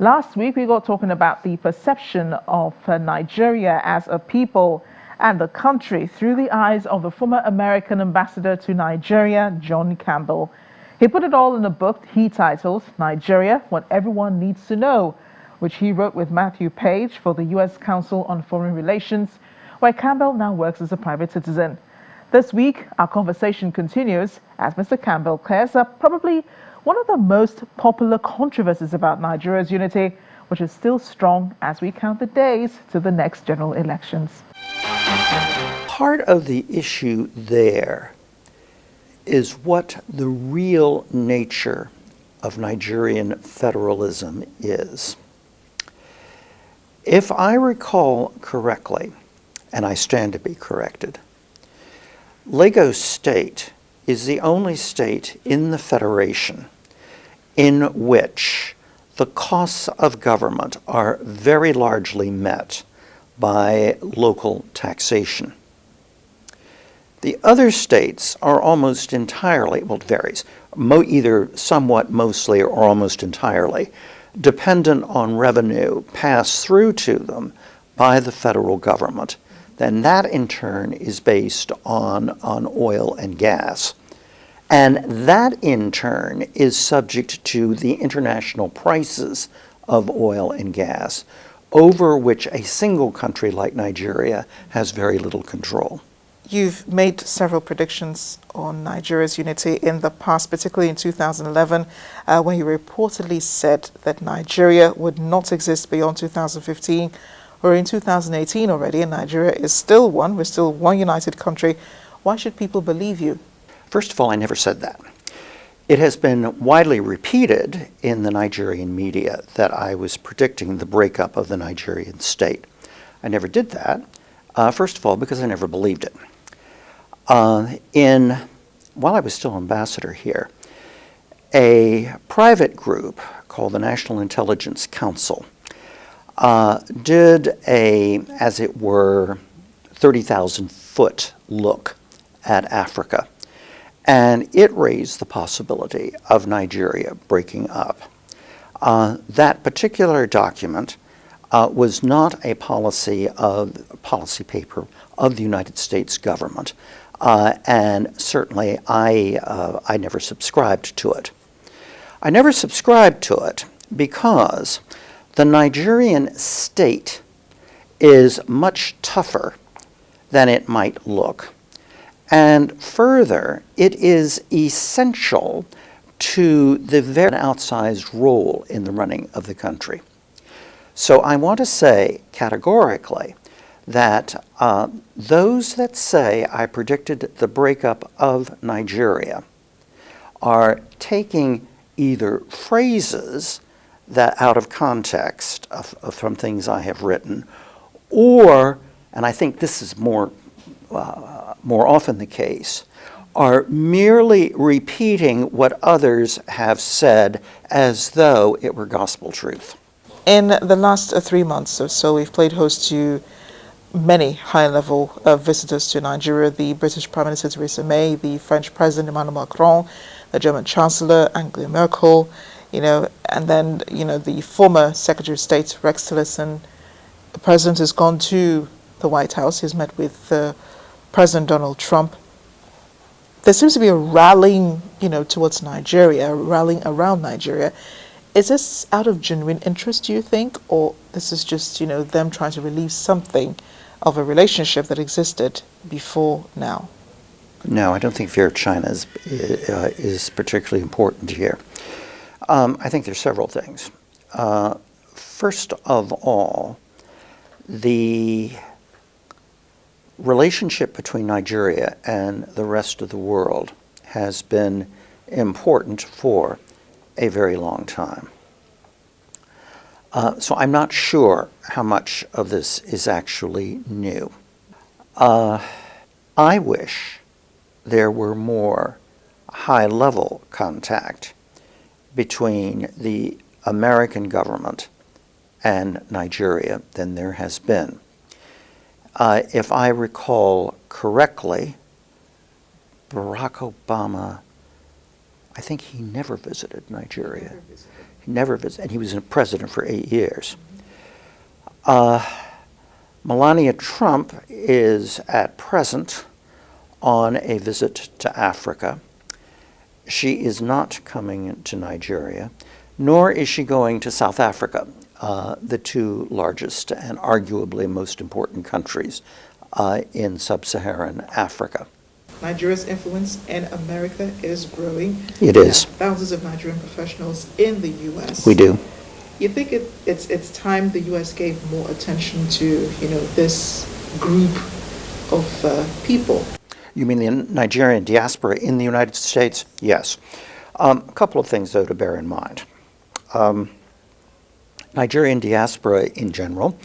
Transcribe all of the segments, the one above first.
Last week, we got talking about the perception of Nigeria as a people and the country through the eyes of the former American ambassador to Nigeria, John Campbell. He put it all in a book he titled Nigeria, What Everyone Needs to Know, which he wrote with Matthew Page for the U.S. Council on Foreign Relations, where Campbell now works as a private citizen. This week, our conversation continues as Mr. Campbell clears up probably one of the most popular controversies about Nigeria's unity, which is still strong as we count the days to the next general elections. Part of the issue there is what the real nature of Nigerian federalism is. If I recall correctly, and I stand to be corrected, Lagos State is the only state in the Federation in which the costs of government are very largely met by local taxation. The other states are almost entirely, well, it varies, either somewhat, mostly, or almost entirely, dependent on revenue passed through to them by the federal government. Then that in turn is based on oil and gas. And that in turn is subject to the international prices of oil and gas, over which a single country like Nigeria has very little control. You've made several predictions on Nigeria's unity in the past, particularly in 2011, when you reportedly said that Nigeria would not exist beyond 2015. We're in 2018 already, and Nigeria is still one. We're still one united country. Why should people believe you? First of all, I never said that. It has been widely repeated in the Nigerian media that I was predicting the breakup of the Nigerian state. I never did that, first of all, because I never believed it. While I was still ambassador here, a private group called the National Intelligence Council did a, as it were, 30,000-foot look at Africa. And it raised the possibility of Nigeria breaking up. That particular document was not a policy paper of the United States government. And certainly I never subscribed to it. I never subscribed to it because the Nigerian state is much tougher than it might look. And further, it is essential to the very outsized role in the running of the country. So I want to say categorically that those that say I predicted the breakup of Nigeria are taking either phrases that out of context from things I have written, or, and I think this is more often the case, are merely repeating what others have said as though it were gospel truth. In the last 3 months or so, we've played host to many high-level visitors to Nigeria: the British Prime Minister Theresa May, the French President Emmanuel Macron, the German Chancellor Angela Merkel, and then, the former Secretary of State Rex Tillerson. The President has gone to the White House. He's met with President Donald Trump. There seems to be a rallying, towards Nigeria, rallying around Nigeria. Is this out of genuine interest, do you think, or this is just, them trying to relieve something of a relationship that existed before now? No, I don't think fear of China is particularly important here. I think there's several things. First of all, the relationship between Nigeria and the rest of the world has been important for a very long time. So I'm not sure how much of this is actually new. I wish there were more high-level contact between the American government and Nigeria than there has been. If I recall correctly, Barack Obama I think he never visited Nigeria. He never visited, and he was a president for 8 years. Melania Trump is at present on a visit to Africa. She is not coming to Nigeria, nor is she going to South Africa, the two largest and arguably most important countries in sub-Saharan Africa. Nigeria's influence in America is growing. It is. Thousands of Nigerian professionals in the U.S. We do. You think it's time the U.S. gave more attention to, this group of people? You mean the Nigerian diaspora in the United States? Yes. A couple of things, though, to bear in mind. Nigerian diaspora in general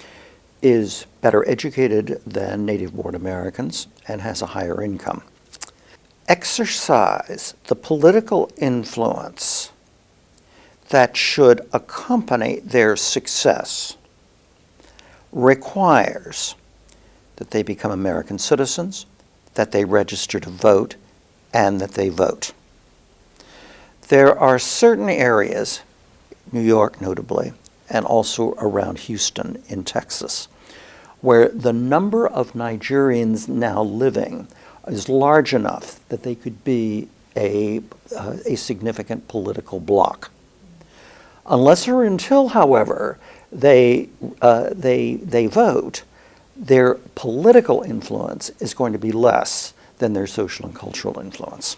is better educated than native-born Americans and has a higher income. Exercise the political influence that should accompany their success requires that they become American citizens, that they register to vote, and that they vote. There are certain areas, New York notably, and also around Houston in Texas, where the number of Nigerians now living is large enough that they could be a significant political bloc. Unless or until, however, they vote, their political influence is going to be less than their social and cultural influence.